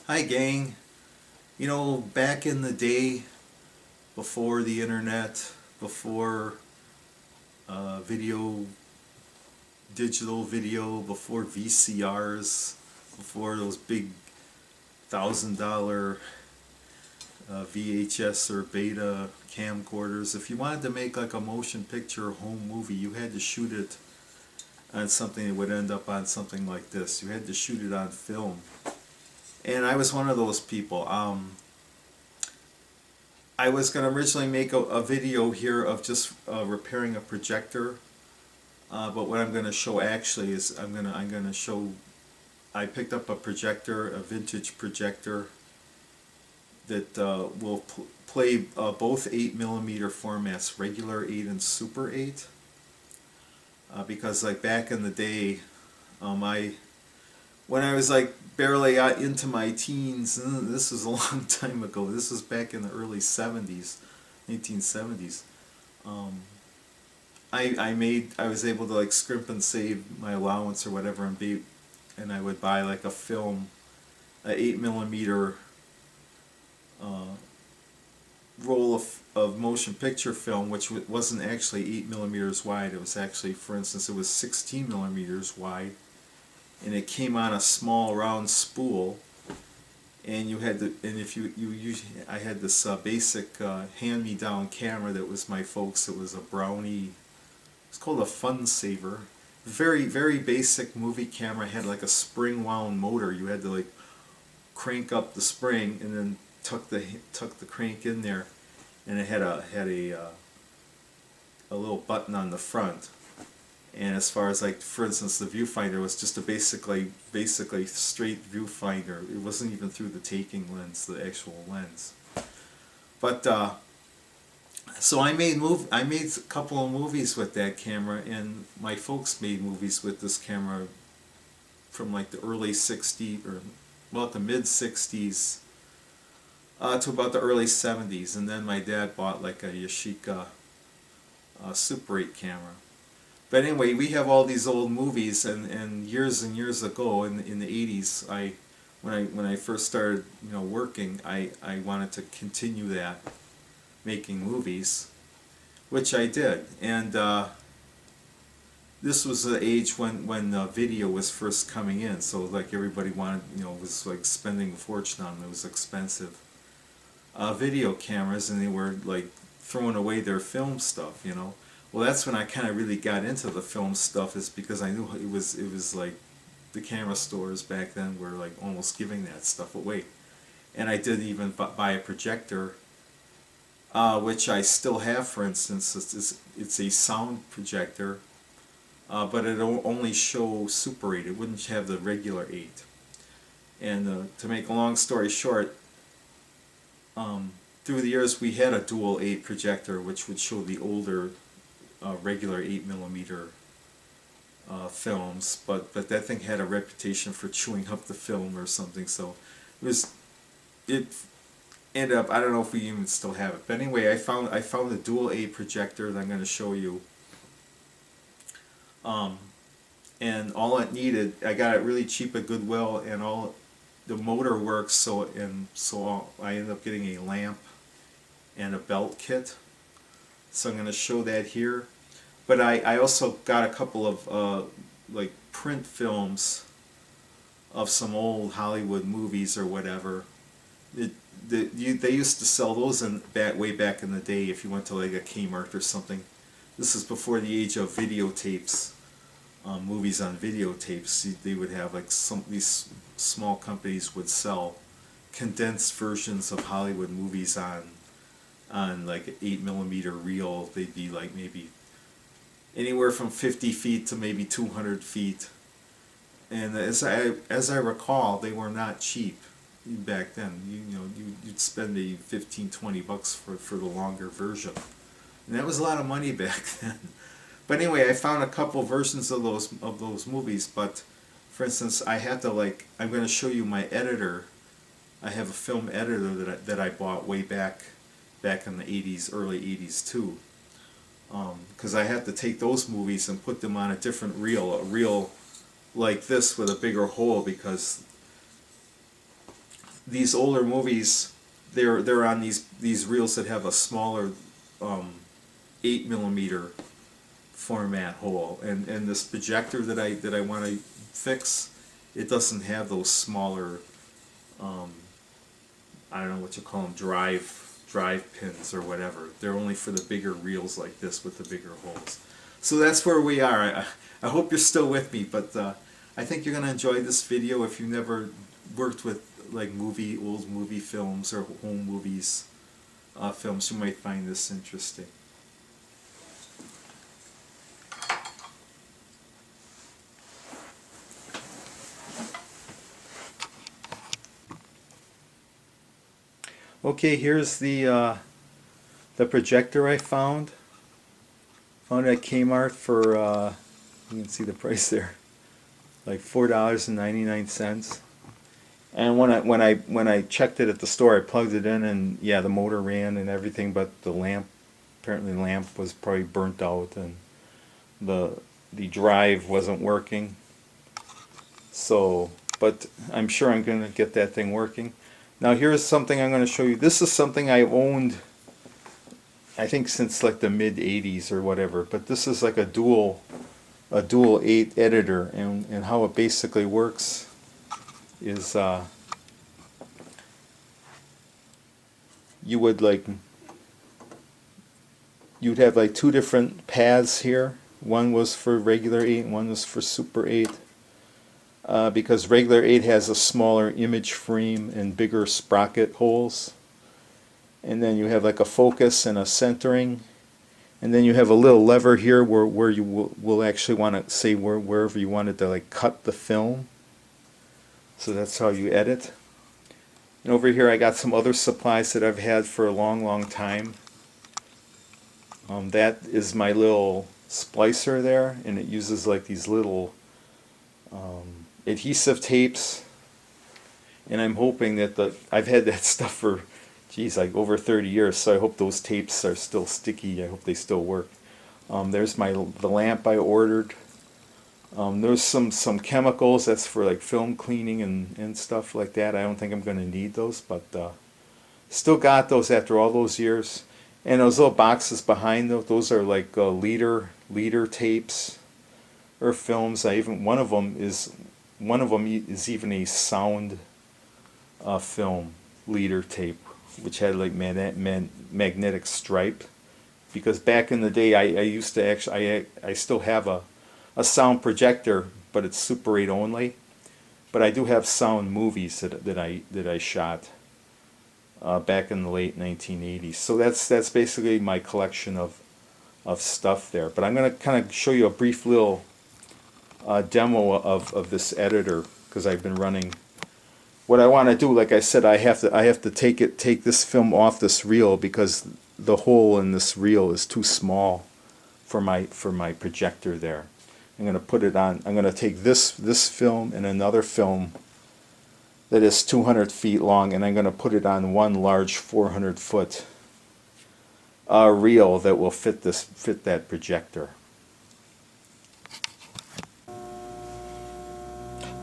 Hi gang. You know, back in the day, before the internet, before video, digital video, before VCRs, before those big $1,000 VHS or beta camcorders, if you wanted to make like a motion picture or home movie, you had to shoot it on something that would end up on something like this. You had to shoot it on film. And I was one of those people. I was going to originally make a video here of just repairing a projector, but what I'm going to show actually is I'm going to show I picked up a projector, a vintage projector that will play both 8mm formats, regular 8 and Super 8, because like back in the day, I when I was like barely into my teens, this was a long time ago. This was back in the early 70s, 1970s. Um, I was able to like scrimp and save my allowance or whatever and I would buy like a film, a 8mm uh, roll of motion picture film, which wasn't actually 8mm wide. It was actually, for instance, it was 16mm wide, and it came on a small round spool, and you had to, and if you usually, I had this basic hand-me-down camera that was my folks. It was a Brownie. It's called a Fun Saver. Very basic movie camera. It had like a spring wound motor. You had to like crank up the spring and then tuck the crank in there, and it had a little button on the front. And as far as like, for instance, the viewfinder was just a basically straight viewfinder. It wasn't even through the taking lens, the actual lens. But so I made a couple of movies with that camera, and my folks made movies with this camera from like the early '60s, or well, the mid '60s to about the early '70s, and then my dad bought like a Yashica Super 8 camera. But anyway, we have all these old movies, and years ago in the '80s, when I first started working, I wanted to continue that, making movies, which I did. And this was the age when video was first coming in, so like everybody wanted, was like spending a fortune on them. It was expensive video cameras, and they were like throwing away their film stuff. Well, that's when I kind of really got into the film stuff, is because I knew it was like the camera stores back then were like almost giving that stuff away. And I did even buy a projector, which I still have. For instance, it's a sound projector, but it'll only show Super 8. It wouldn't have the regular 8. And to make a long story short, through the years we had a dual 8 projector, which would show the older regular 8mm films, but that thing had a reputation for chewing up the film or something. So it ended up, I don't know if we even still have it. But anyway, I found a dual 8 projector that I'm going to show you. And all it needed, I got it really cheap at Goodwill, and all the motor works. So I ended up getting a lamp and a belt kit. So I'm going to show that here. But I also got a couple of like print films of some old Hollywood movies or whatever. They used to sell those way back in the day if you went to like a Kmart or something. This is before the age of videotapes, movies on videotapes. They would have like these small companies would sell condensed versions of Hollywood movies on like 8mm reel. They'd be like maybe anywhere from 50 feet to maybe 200 feet. And as I recall, they were not cheap back then. You'd spend maybe 15-20 bucks for the longer version, and that was a lot of money back then. But anyway, I found a couple versions of those movies. But for instance, I had to I'm going to show you my editor. I have a film editor that I bought way back in the '80s, early '80s too. Because I had to take those movies and put them on a different reel, a reel like this with a bigger hole, because these older movies, they're on these reels that have a smaller 8mm format hole, and this projector that I want to fix, it doesn't have those smaller I don't know what you call them, drive pins or whatever. They're only for the bigger reels like this with the bigger holes. So that's where we are. I hope you're still with me, but I think you're going to enjoy this video. If you've never worked with like old movie films or home movies films, you might find this interesting. Okay, here's the projector I found. Found it at Kmart for you can see the price there, like $4.99. And when I checked it at the store, I plugged it in, and yeah, the motor ran and everything, but the lamp, apparently the lamp was probably burnt out, and the drive wasn't working. So, but I'm sure I'm going to get that thing working. Now here's something I'm going to show you. This is something I owned, I think, since like the mid 80s or whatever, but this is like a dual 8 editor, and how it basically works is you'd have like two different paths here. One was for regular 8 and one was for Super 8. Because regular 8 has a smaller image frame and bigger sprocket holes, and then you have like a focus and a centering, and then you have a little lever here where you will actually want to say wherever you wanted to like cut the film. So that's how you edit. And over here I got some other supplies that I've had for a long time. That is my little splicer there, and it uses like these little adhesive tapes, and I'm hoping that I've had that stuff for, geez, like over 30 years, so I hope those tapes are still sticky. I hope they still work. There's the lamp I ordered. There's some chemicals that's for like film cleaning and stuff like that. I don't think I'm going to need those, but still got those after all those years. And those little boxes behind those are like leader tapes or films. One of them is even a sound film leader tape, which had like magnetic stripe. Because back in the day, I used to actually, I still have a sound projector, but it's Super 8 only. But I do have sound movies that I shot back in the late 1980s. So that's basically my collection of stuff there. But I'm going to kind of show you a brief little demo of this editor, because I've been running. What I want to do, like I said, I have to take this film off this reel, because the hole in this reel is too small for my projector there. I'm going to put it on. I'm going to take this film and another film that is 200 feet long, and I'm going to put it on one large 400-foot reel that will fit that projector.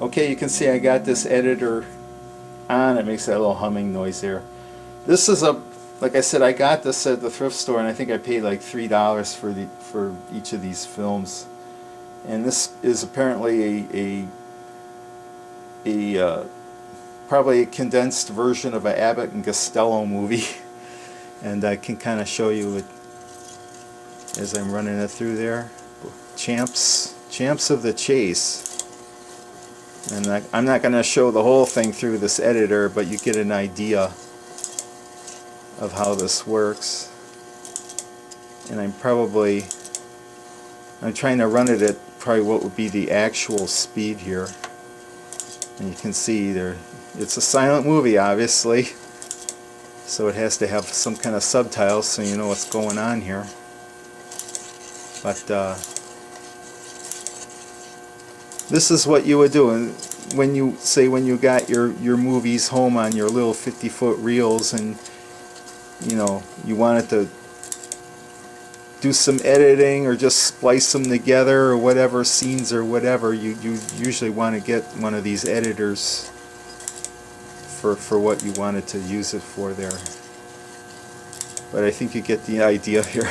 Okay, you can see I got this editor on. It makes that little humming noise there. This is like I said, I got this at the thrift store, and I think I paid like $3 for each of these films. And this is apparently probably a condensed version of an Abbott and Costello movie. And I can kind of show you it as I'm running it through there. Champs of the Chase. And I'm not going to show the whole thing through this editor, but you get an idea of how this works. And I'm trying to run it at probably what would be the actual speed here. And you can see there, it's a silent movie, obviously, so it has to have some kind of subtitles so you know what's going on here. But this is what you would do, and when you got your movies home on your little 50-foot reels, and you wanted to do some editing or just splice them together or whatever, scenes or whatever, you usually want to get one of these editors for what you wanted to use it for there. But I think you get the idea here.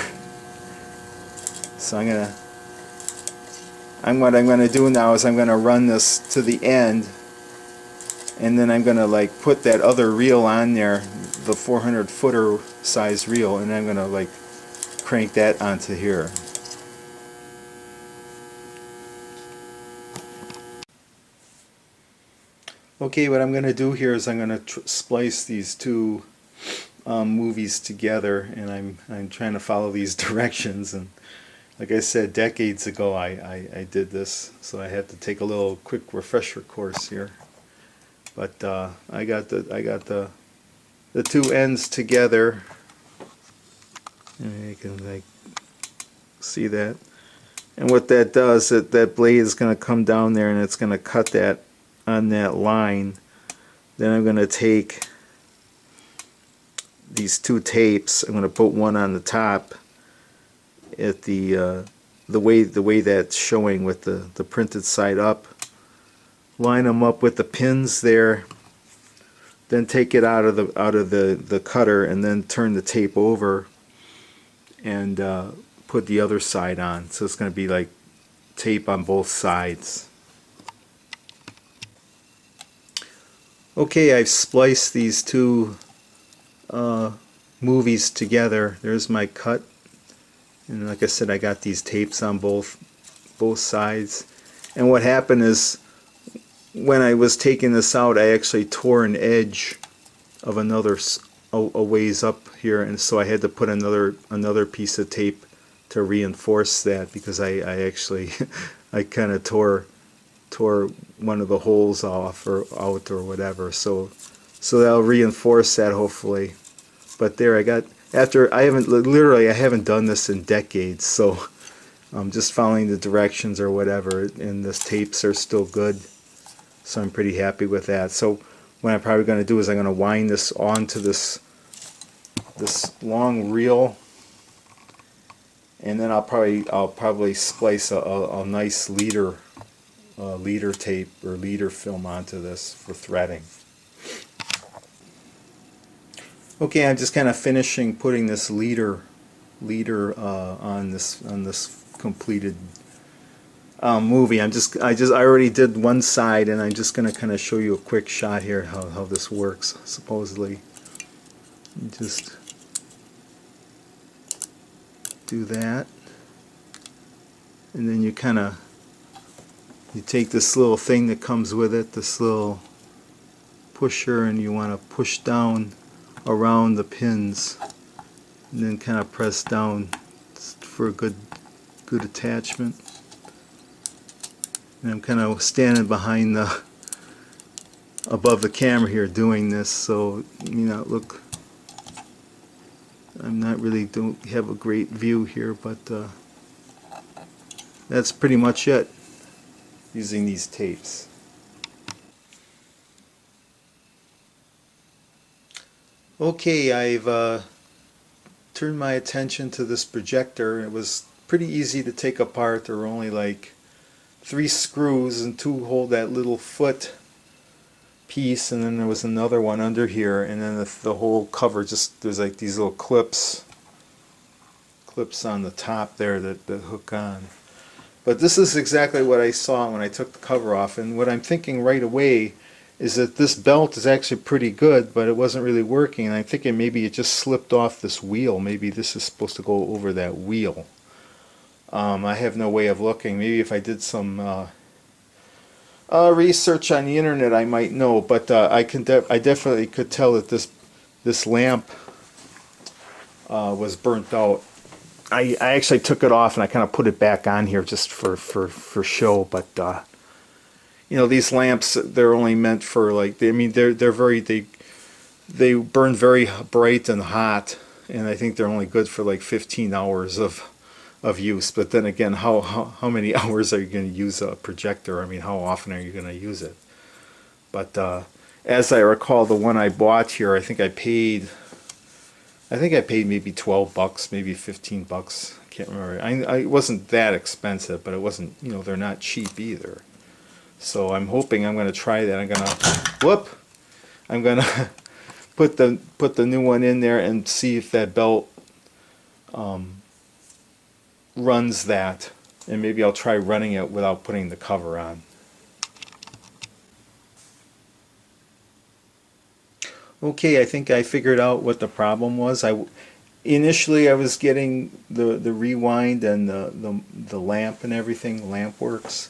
So what I'm gonna do now is I'm gonna run this to the end, and then I'm gonna like put that other reel on there, the 400 footer size reel, and I'm gonna like crank that onto here. Okay, what I'm gonna do here is I'm gonna splice these two movies together, and I'm trying to follow these directions. And like I said, decades ago I did this, so I had to take a little quick refresher course here. But I got the two ends together, and you can like see that. And what that does, that blade is going to come down there, and it's going to cut that on that line. Then I'm going to take these two tapes. I'm going to put one on the top at the way that's showing with the printed side up. Line them up with the pins there. Then take it out of the cutter, and then turn the tape over and put the other side on. So it's going to be like tape on both sides. Okay, I've spliced these two movies together. There's my cut, and like I said, I got these tapes on both sides. And what happened is, when I was taking this out, I actually tore an edge of a ways up here, and so I had to put another piece of tape to reinforce that, because I actually I kind of tore one of the holes off or out or whatever. So that'll reinforce that hopefully. But there, I haven't done this in decades, so I'm just following the directions or whatever, and the tapes are still good. So I'm pretty happy with that. So what I'm probably going to do is I'm going to wind this onto this long reel, and then I'll probably splice a nice leader tape or leader film onto this for threading. Okay, I'm just kind of finishing putting this leader on this completed movie. I already did one side, and I'm just going to kind of show you a quick shot here how this works. Supposedly, just do that, and then you take this little thing that comes with it, this little pusher, and you want to push down around the pins, and then kind of press down for a good attachment. And I'm kind of standing behind above the camera here doing this, so look, don't have a great view here, but that's pretty much it using these tapes. Okay, I've turned my attention to this projector. It was pretty easy to take apart. There were only like 3 screws, and 2 hold that little foot piece, and then there was another one under here, and then the whole cover, there's like these little clips on the top there that hook on. But this is exactly what I saw when I took the cover off, and what I'm thinking right away is that this belt is actually pretty good, but it wasn't really working, and I'm thinking maybe it just slipped off this wheel. Maybe this is supposed to go over that wheel. I have no way of looking. Maybe if I did some research on the internet, I might know. But I definitely could tell that this lamp was burnt out. I actually took it off and I kind of put it back on here just for show. But these lamps, they're only meant for they burn very bright and hot, and I think they're only good for like 15 hours of use. But then again, how many hours are you going to use a projector? I mean, how often are you going to use it? But as I recall, the one I bought here, I think I paid maybe $12, maybe $15. I can't remember. It wasn't that expensive, but it wasn't, they're not cheap either. So I'm hoping I'm going to try that. I'm gonna put the new one in there and see if that belt runs that, and maybe I'll try running it without putting the cover on. Okay, I think I figured out what the problem was. Initially I was getting the rewind and the lamp and everything. Lamp works,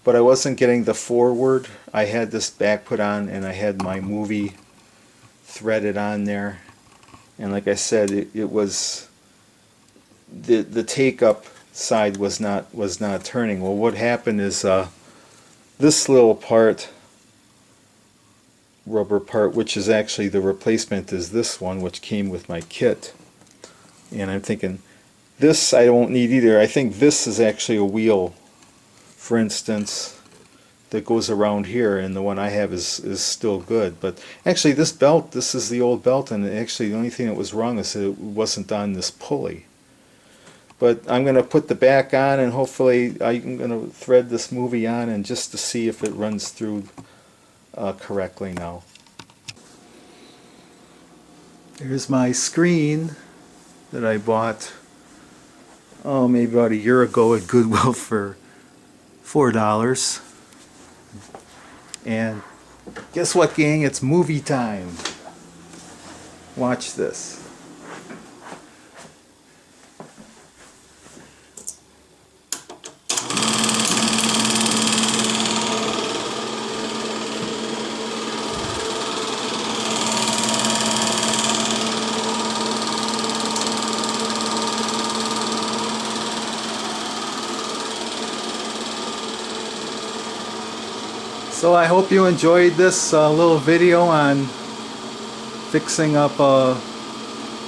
but I wasn't getting the forward. I had this back put on and I had my movie threaded on there, and like I said, it was the take up side was not turning. Well, what happened is this little part, rubber part, which is actually the replacement, is this one, which came with my kit. And I'm thinking, this I don't need either. I think this is actually a wheel, for instance, that goes around here, and the one I have is still good. But actually this belt, this is the old belt, and actually the only thing that was wrong is that it wasn't on this pulley. But I'm going to put the back on, and hopefully I'm going to thread this movie on, and just to see if it runs through correctly now. There's my screen that I bought, oh, maybe about a year ago at Goodwill for $4. And guess what, gang? It's movie time. Watch this. So I hope you enjoyed this little video on fixing up,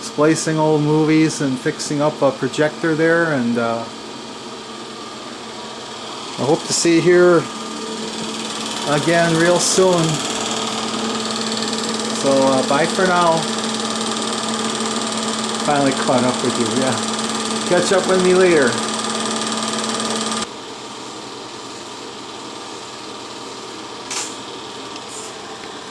splicing old movies and fixing up a projector there, and I hope to see you here again real soon. So bye for now. Finally caught up with you, yeah. Catch up with me later.